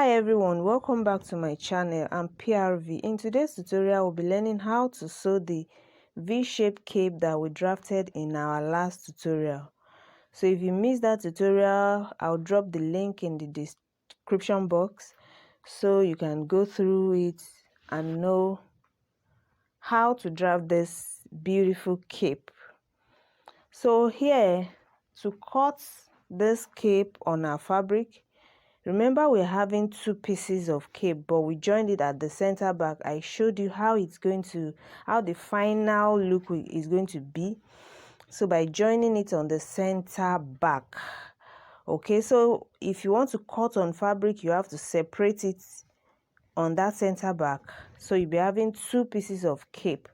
Hi everyone, welcome back to my channel. I'm PRV. In today's tutorial we'll be learning how to sew the V-shaped cape that we drafted in our last tutorial. So if you missed that tutorial, I'll drop the link in the description box so you can go through it and know how to draft this beautiful cape. So here, to cut this cape on our fabric, remember we're having two pieces of cape, but we joined it at the center back. I showed you how the final look is going to be. So by joining it on the center back. Okay, so if you want to cut on fabric, you have to separate it on that center back. So you'll be having two pieces of cape.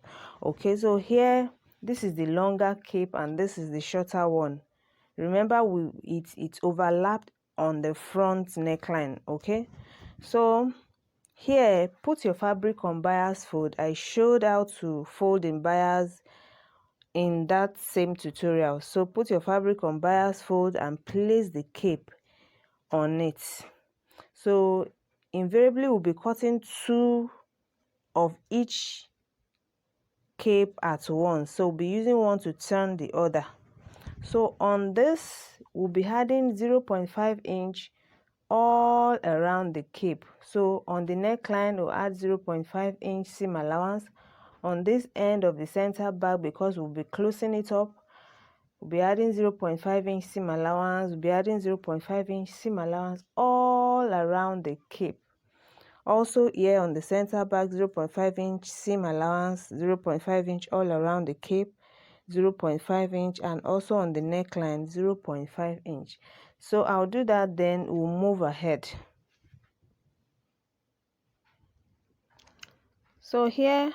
Okay, so here, this is the longer cape and this is the shorter one. Remember it overlapped on the front neckline. Okay, so here put your fabric on bias fold. I showed how to fold in bias in that same tutorial. So put your fabric on bias fold and place the cape on it. So invariably we'll be cutting two of each cape at once, so we'll be using one to turn the other. So on this we'll be adding 0.5 inch all around the cape. So on the neckline we'll add 0.5 inch seam allowance. On this end of the center back, because we'll be closing it up, we'll be adding 0.5 inch seam allowance. We'll be adding 0.5 inch seam allowance all around the cape. Also here on the center back, 0.5 inch seam allowance, 0.5 inch all around the cape, 0.5 inch, and also on the neckline 0.5 inch. So I'll do that, then we'll move ahead. So here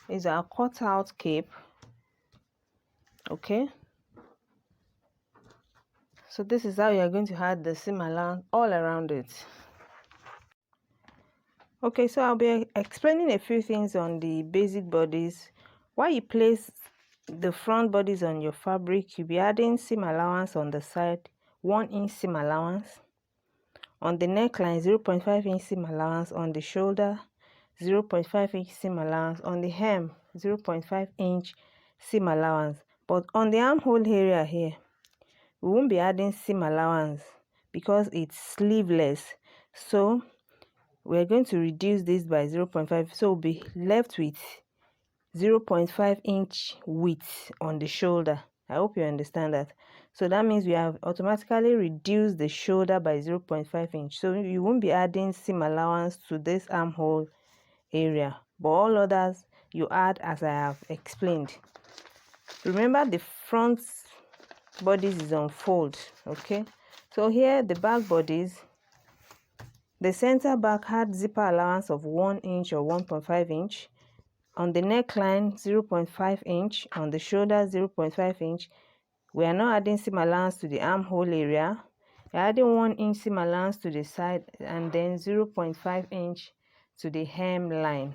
is our cutout cape. Okay, so this is how you are going to add the seam allowance all around it. Okay, so I'll be explaining a few things on the basic bodies. While you place the front bodies on your fabric, you'll be adding seam allowance on the side, 1 inch seam allowance. On the neckline, 0.5 inch seam allowance. On the shoulder, 0.5 inch seam allowance. On the hem, 0.5 inch seam allowance. But on the armhole area here, we won't be adding seam allowance because it's sleeveless. So we're going to reduce this by 0.5. So we'll be left with 0.5 inch width on the shoulder. I hope you understand that. So that means we have automatically reduced the shoulder by 0.5 inch. So you won't be adding seam allowance to this armhole area, but all others you add as I have explained. Remember the front bodies is on fold. Okay, so here the back bodies, the center back had zipper allowance of 1 inch or 1.5 inch. On the neckline, 0.5 inch. On the shoulder, 0.5 inch. We are not adding seam allowance to the armhole area. We are adding 1 inch seam allowance to the side and then 0.5 inch to the hem line.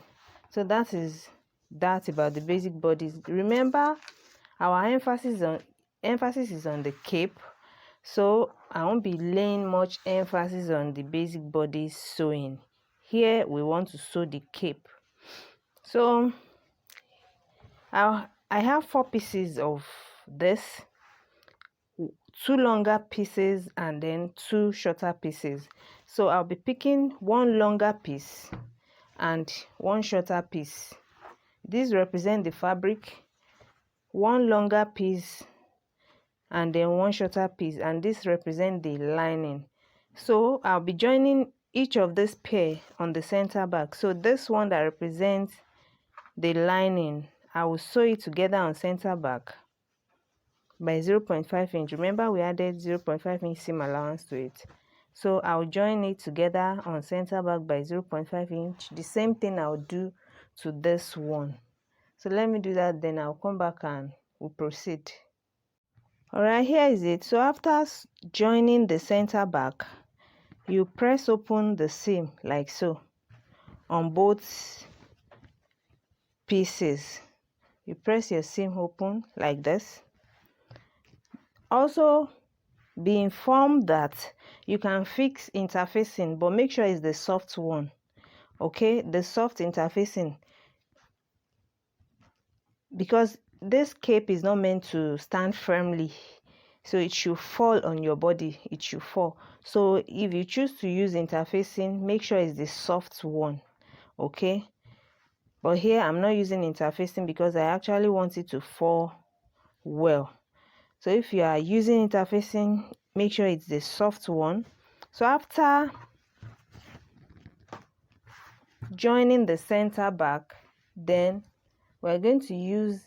So that is that about the basic bodies. Remember, our emphasis is on the cape, so I won't be laying much emphasis on the basic body sewing. Here we want to sew the cape. So I have 4 pieces of this, 2 longer pieces and then 2 shorter pieces. So I'll be picking 1 longer piece and 1 shorter piece. These represent the fabric, 1 longer piece and then 1 shorter piece, and this represent the lining. So I'll be joining each of this pair on the center back. So this one that represents the lining, I will sew it together on center back by 0.5 inch. Remember we added 0.5 inch seam allowance to it. So I'll join it together on center back by 0.5 inch. The same thing I'll do to this one. So let me do that, then I'll come back and we'll proceed. Alright, here is it. So after joining the center back, you press open the seam like so on both pieces. You press your seam open like this. Also, be informed that you can fix interfacing, but make sure it's the soft one. Okay, the soft interfacing, because this cape is not meant to stand firmly, so it should fall on your body. It should fall. So if you choose to use interfacing, make sure it's the soft one. Okay, but here I'm not using interfacing because I actually want it to fall well. So if you are using interfacing, make sure it's the soft one. So after joining the center back, then we're going to use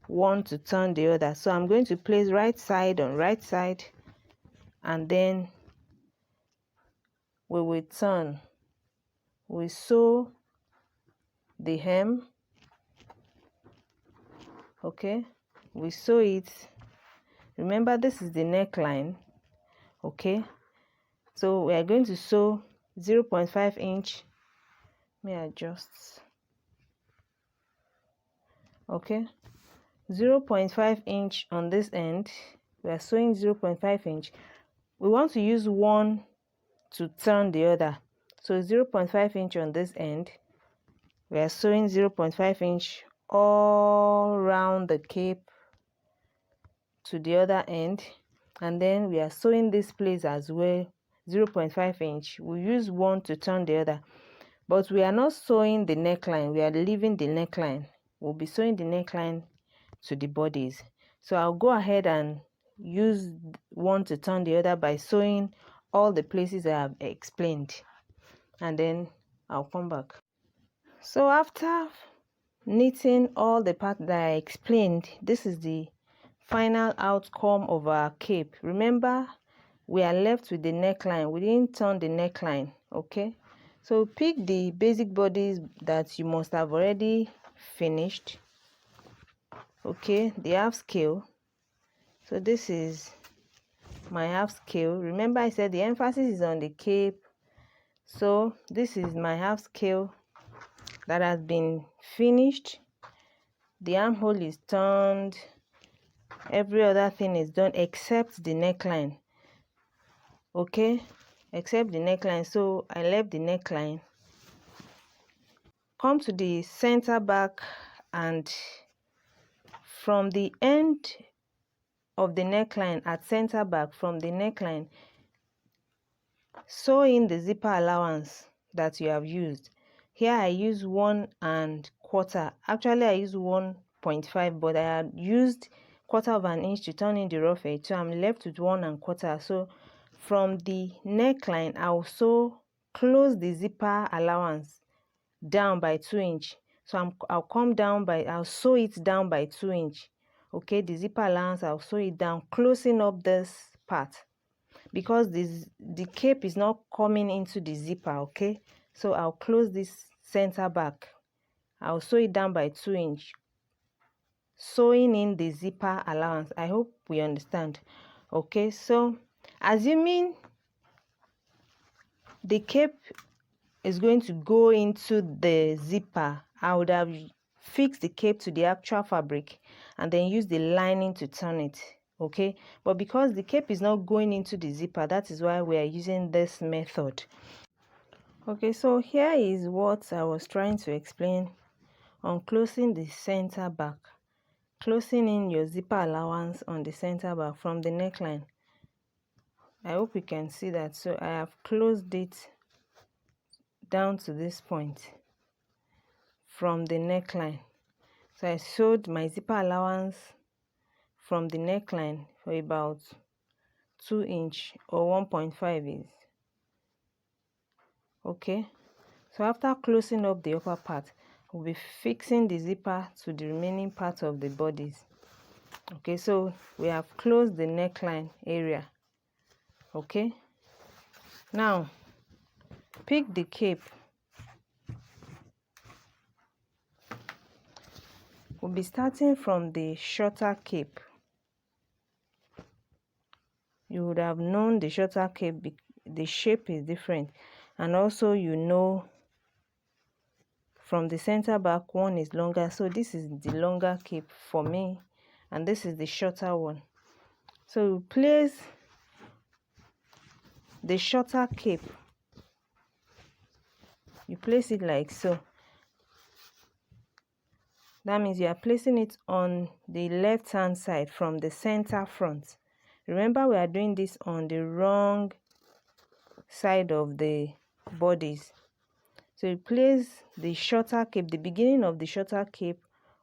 one to turn the other. So I'm going to place right side on right side, and then we will turn. We sew the hem. Okay, we sew it. Remember, this is the neckline. Okay, so we are going to sew 0.5 inch. Let me adjust. Okay, 0.5 inch on this end. We are sewing 0.5 inch. We want to use one to turn the other, so 0.5 inch on this end. We are sewing 0.5 inch all around the cape to the other end, and then we are sewing this place as well, 0.5 inch. We use one to turn the other, but we are not sewing the neckline. We are leaving the neckline. We'll be sewing the neckline to the bodies. So I'll go ahead and use one to turn the other by sewing all the places I have explained, and then I'll come back. So after knitting all the parts that I explained, this is the final outcome of our cape. Remember, we are left with the neckline. We didn't turn the neckline. Okay, so pick the basic bodice that you must have already finished. Okay, the half scale. So this is my half scale. Remember, I said the emphasis is on the cape. So this is my half scale that has been finished. The armhole is turned. Every other thing is done except the neckline. Okay, except the neckline. So I left the neckline. Come to the center back, and from the end of the neckline at center back, from the neckline, sew in the zipper allowance that you have used. Here I use 1¼ Actually I use 1.5, but I had used 1/4 inch to turn in the rough edge, so I'm left with 1¼ So from the neckline, I'll sew close the zipper allowance down by 2 inch. So I'll sew it down by 2 inch. Okay, the zipper allowance, I'll sew it down, closing up this part, because the cape is not coming into the zipper. Okay, so I'll close this center back. I'll sew it down by 2 inch, sewing in the zipper allowance. I hope we understand. Okay, so assuming the cape is going to go into the zipper, I would have fixed the cape to the actual fabric and then use the lining to turn it. Okay, but because the cape is not going into the zipper, that is why we are using this method. Okay, so here is what I was trying to explain on closing the center back. Closing in your zipper allowance on the center back from the neckline. I hope you can see that. So I have closed it down to this point from the neckline. So I sewed my zipper allowance from the neckline for about 2 inch or 1.5 is. Okay, so after closing up the upper part, we'll be fixing the zipper to the remaining part of the bodice. Okay, so we have closed the neckline area. Okay, now pick the cape. We'll be starting from the shorter cape. You would have known the shorter cape, the shape is different, and also you know from the center back one is longer. So this is the longer cape for me, and this is the shorter one. So place the shorter cape. You place it like so. That means you are placing it on the left hand side from the center front. Remember, we are doing this on the wrong side of the bodice. So you place the shorter cape, the beginning of the shorter cape,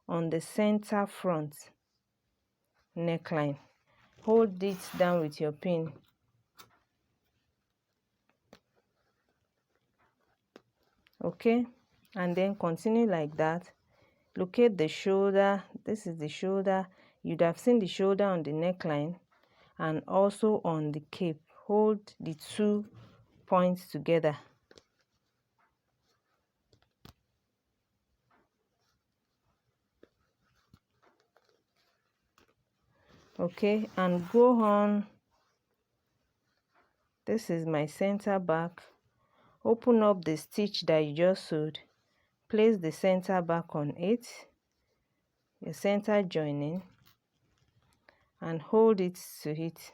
on the center front neckline. Hold it down with your pin. Okay, and then continue like that. Locate the shoulder. This is the shoulder. You'd have seen the shoulder on the neckline and also on the cape. Hold the 2 points together. Okay, and go on. This is my center back. Open up the stitch that you just sewed. Place the center back on it, your center joining, and hold it to it.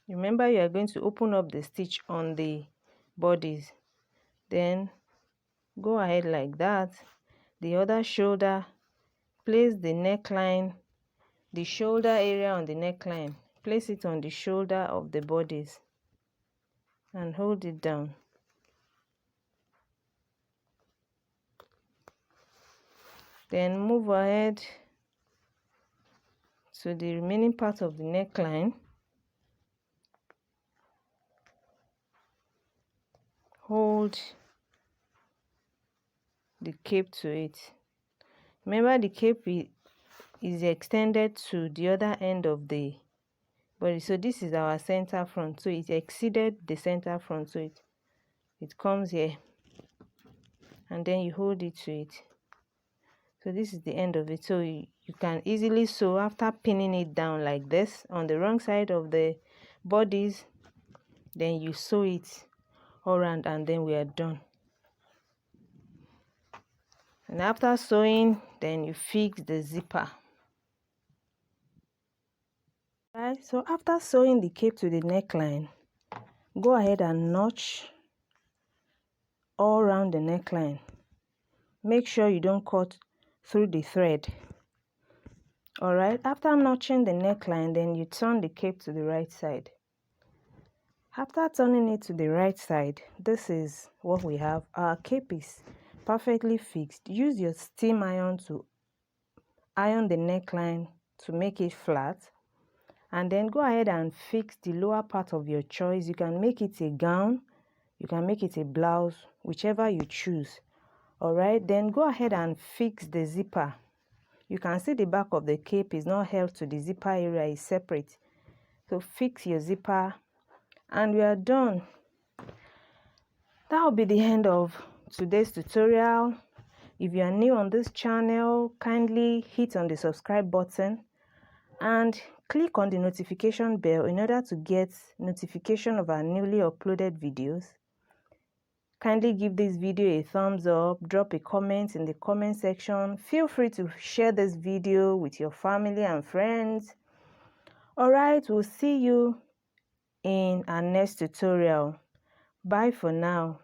Remember, you are going to open up the stitch on the bodies. Then go ahead like that. The other shoulder, place the neckline, the shoulder area on the neckline, place it on the shoulder of the bodies and hold it down. Then move ahead to the remaining part of the neckline. Hold the cape to it. Remember, the cape is extended to the other end of the body. So this is our center front. So it exceeded the center front. So it comes here. And then you hold it to it. So this is the end of it. So you can easily sew after pinning it down like this on the wrong side of the bodies. Then you sew it all around and then we are done. And after sewing, then you fix the zipper. Right, so after sewing the cape to the neckline, go ahead and notch all around the neckline. Make sure you don't cut through the thread. Alright, after notching the neckline, then you turn the cape to the right side. After turning it to the right side, this is what we have. Our cape is perfectly fixed. Use your steam iron to iron the neckline to make it flat. And then go ahead and fix the lower part of your choice. You can make it a gown, you can make it a blouse, whichever you choose. Alright, then go ahead and fix the zipper. You can see the back of the cape is not held to the zipper area, is separate. So fix your zipper and we are done. That will be the end of today's tutorial. If you are new on this channel, kindly hit on the subscribe button and click on the notification bell in order to get notification of our newly uploaded videos. Kindly give this video a thumbs up, drop a comment in the comment section. Feel free to share this video with your family and friends. Alright, we'll see you in our next tutorial. Bye for now.